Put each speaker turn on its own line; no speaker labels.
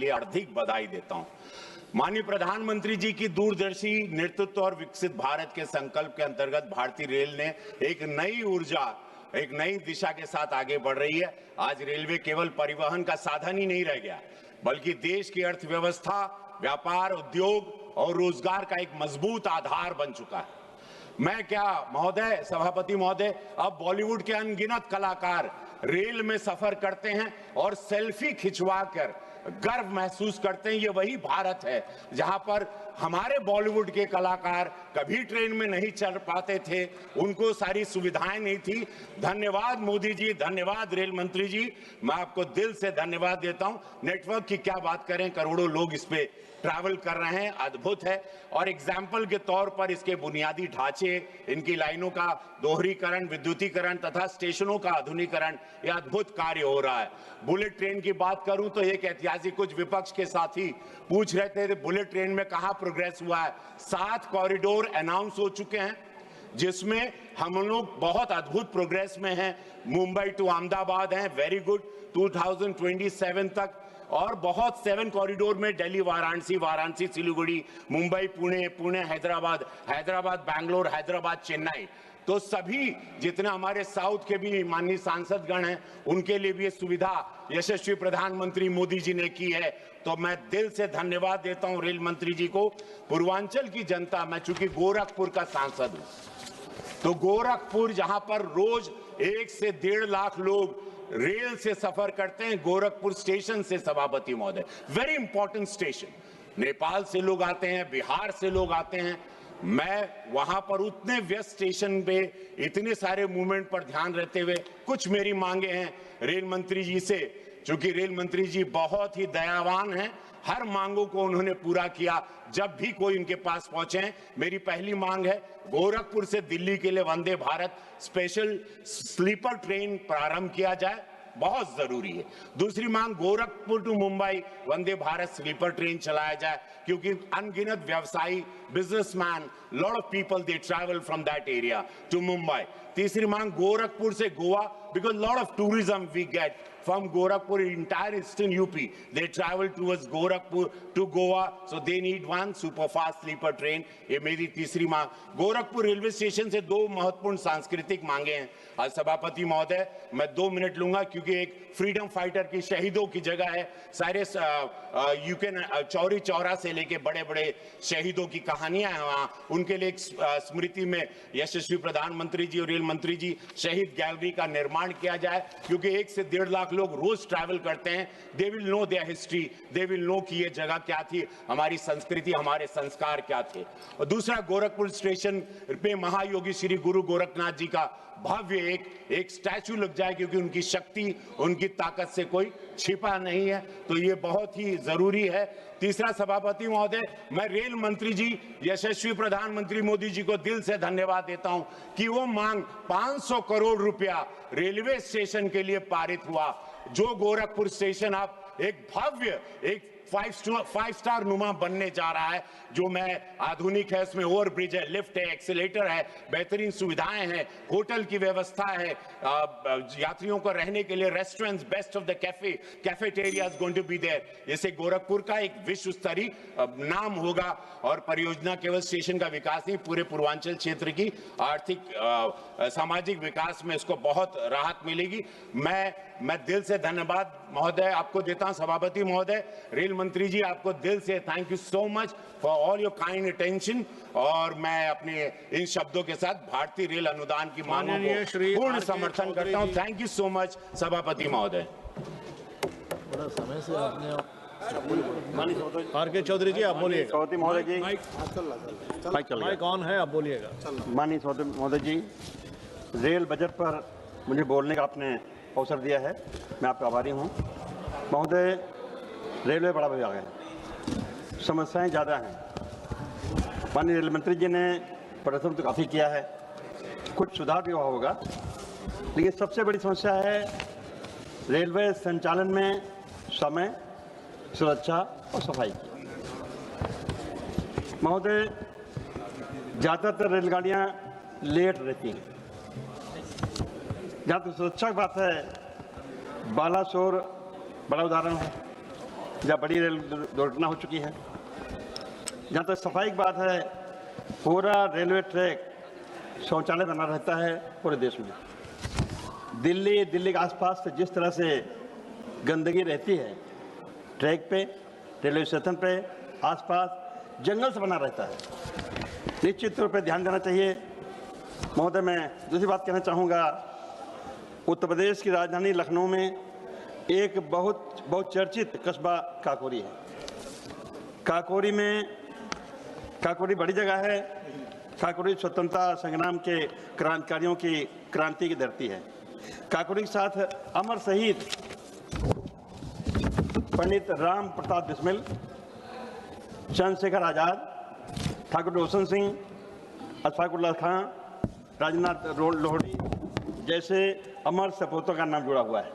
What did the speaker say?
लिए हार्दिक बधाई देता हूं। माननीय प्रधानमंत्री जी की दूरदर्शी नेतृत्व और विकसित भारत के संकल्प के अंतर्गत भारतीय रेल ने एक नई ऊर्जा, एक नई दिशा के साथ आगे बढ़ रही है। आज रेलवे केवल परिवहन का साधन ही नहीं रह गया, बल्कि देश की अर्थव्यवस्था, व्यापार, उद्योग और रोजगार का एक मजबूत आधार बन चुका है। मैं क्या महोदय, सभापति महोदय, अब बॉलीवुड के अनगिनत कलाकार रेल में सफर करते हैं और सेल्फी खिंचवाकर गर्व महसूस करते हैं। ये वही भारत है जहां पर हमारे बॉलीवुड के कलाकार कभी ट्रेन में नहीं चढ़ पाते थे, उनको सारी सुविधाएं नहीं थी। धन्यवाद मोदी जी, धन्यवाद रेल मंत्री जी, मैं आपको दिल से धन्यवाद देता हूं। नेटवर्क की क्या बात करें, करोड़ों लोग इस पे ट्रैवल कर रहे हैं, अद्भुत है। और एग्जाम्पल के तौर पर इसके बुनियादी ढांचे, इनकी लाइनों का दोहरीकरण, विद्युतीकरण तथा स्टेशनों का आधुनिकीकरण, यह अद्भुत कार्य हो रहा है। बुलेट ट्रेन की बात करूं तो एक ऐतिहासिक, कुछ विपक्ष के साथी पूछ रहे थे बुलेट ट्रेन में कहां प्रोग्रेस हुआ है। 7 कॉरिडोर अनाउंस हो चुके हैं, जिसमें हम लोग बहुत अद्भुत प्रोग्रेस में हैं। मुंबई टू अहमदाबाद है, वेरी गुड, 2027 तक। और बहुत 7 कॉरिडोर में दिल्ली वाराणसी, वाराणसी सिलीगुड़ी, मुंबई पुणे, पुणे हैदराबाद, हैदराबाद बैंगलोर, हैदराबाद चेन्नई। तो सभी जितने हमारे साउथ के भी माननीय सांसदगण हैं, उनके लिए भी ये सुविधा यशस्वी प्रधानमंत्री मोदी जी ने की है। तो मैं दिल से धन्यवाद देता हूं रेल मंत्री जी को। पूर्वांचल की जनता, मैं चूंकि गोरखपुर का सांसद हूं, तो गोरखपुर जहां पर रोज 1 से 1.5 लाख लोग रेल से सफर करते हैं, गोरखपुर स्टेशन से सभापति महोदय, वेरी इंपॉर्टेंट स्टेशन। नेपाल से लोग आते हैं, बिहार से लोग आते हैं। मैं वहां पर उतने व्यस्त स्टेशन पे इतने सारे मूवमेंट पर ध्यान रहते हुए कुछ मेरी मांगे हैं रेल मंत्री जी से, क्योंकि रेल मंत्री जी बहुत ही दयावान हैं, हर मांगों को उन्होंने पूरा किया जब भी कोई उनके पास पहुंचे। मेरी पहली मांग है, गोरखपुर से दिल्ली के लिए Vande Bharat special sleeper train प्रारंभ किया जाए, बहुत जरूरी है। दूसरी मांग, Gorakhpur to Mumbai Vande Bharat sleeper train चलाया जाए, क्योंकि अनगिनत व्यवसायी, businessman, lot of people they travel from that area to Mumbai. तीसरी मांग, गोरखपुर से Goa, because lot of tourism we get from Gorakhpur, entire eastern UP, they travel towards Gorakhpur to Goa, so they need one super fast sleeper train. ये मेरी तीसरी मांग। Gorakhpur railway station से 2 महत्वपूर्ण सांस्कृतिक मांगे हैं। आज सभापति महोदय, मैं 2 मिनट लूंगा, क्योंकि एक फ्रीडम फाइटर की, शहीदों की जगह है। सारे चौरी चौरा से लेके बड़े बड़े शहीदों की कहानियां हैं वहां, उनके लिए एक स्मृति में यशस्वी प्रधानमंत्री जी और रेल मंत्री जी शहीद गैलरी का निर्माण किया जाए, क्योंकि 1 से 1.5 लाख लोग रोज ट्रैवल करते हैं। They will know their history, they will know कि ये जगह क्या थी, हमारी संस्कृति, हमारे संस्कार क्या थे। और दूसरा, गोरखपुर स्टेशन पे महायोगी श्री गुरु गोरखनाथ जी का भव्य एक स्टैचू लग जाए, क्योंकि उनकी शक्ति, उनकी ताकत से कोई छिपा नहीं है, तो ये बहुत ही जरूरी है। तीसरा, सभापति महोदय, मैं रेल मंत्री जी, यशस्वी प्रधानमंत्री मोदी जी को दिल से धन्यवाद देता हूं कि वो मांग 500 करोड़ रुपया रेलवे स्टेशन के लिए पारित हुआ। जो गोरखपुर स्टेशन आप एक भव्य, एक 5 स्टार नुमा बनने जा रहा है, जो मैं आधुनिक है, उसमें ओवर ब्रिज है, लिफ्ट है, एक्सीलेटर है, बेहतरीन सुविधाएं हैं, होटल की व्यवस्था है, यात्रियों को रहने के लिए restaurants, best of the cafeteria is going to be there. जैसे गोरखपुर का एक विश्व स्तरीय नाम होगा, और परियोजना केवल स्टेशन का विकास नहीं, पूरे पूर्वांचल क्षेत्र की आर्थिक, सामाजिक विकास में इसको बहुत राहत मिलेगी। मैं दिल से धन्यवाद महोदय आपको देता हूं। सभापति महोदय, रेल मंत्री जी, आपको दिल से thank you so much for all your kind attention. और मैं अपने इन शब्दों के साथ भारतीय रेल अनुदान की मांगों को पूर्ण समर्थन करता हूं। थैंक यू सो मच सभापति महोदय।
बड़ा समय से आपने आर.के. चौधरी जी, आप बोलिए।
सभापति महोदय जी,
माइक ऑन है, आप बोलिएगा।
माननीय सभापति महोदय जी, रेल बजट पर मुझे बोलने का आपने अवसर दिया है, मैं आपका आभारी हूँ। महोदय, रेलवे बड़ा विभाग है, समस्याएं ज़्यादा हैं। माननीय रेल मंत्री जी ने प्रदर्शन तो काफ़ी किया है, कुछ सुधार भी हुआ होगा, लेकिन सबसे बड़ी समस्या है रेलवे संचालन में समय, सुरक्षा और सफाई की। महोदय, ज़्यादातर रेलगाड़ियाँ लेट रहती हैं। जहाँ तक सुरक्षा की बात है, बालासोर बड़ा उदाहरण है। जहाँ बड़ी रेल दुर्घटना हो चुकी है। जहाँ तक सफाई की बात है, पूरा रेलवे ट्रैक शौचालय बना रहता है पूरे देश में। दिल्ली के आसपास से जिस तरह से गंदगी रहती है, ट्रैक पे, रेलवे स्टेशन पे, आसपास जंगल से बना रहता है, निश्चित तौर पे ध्यान देना चाहिए। महोदय, मैं दूसरी बात कहना चाहूँगा, उत्तर प्रदेश की राजधानी लखनऊ में एक बहुत चर्चित कस्बा काकोरी है। काकोरी बड़ी जगह है। काकोरी स्वतंत्रता संग्राम के क्रांतिकारियों की क्रांति की धरती है। काकोरी के साथ अमर शहीद पंडित राम प्रताप बिस्मिल, चंद्रशेखर आजाद, ठाकुर रोशन सिंह, अशफाकुल्लाह खां, राजनाथ लोहड़ी जैसे अमर सपूतों का नाम जुड़ा हुआ है।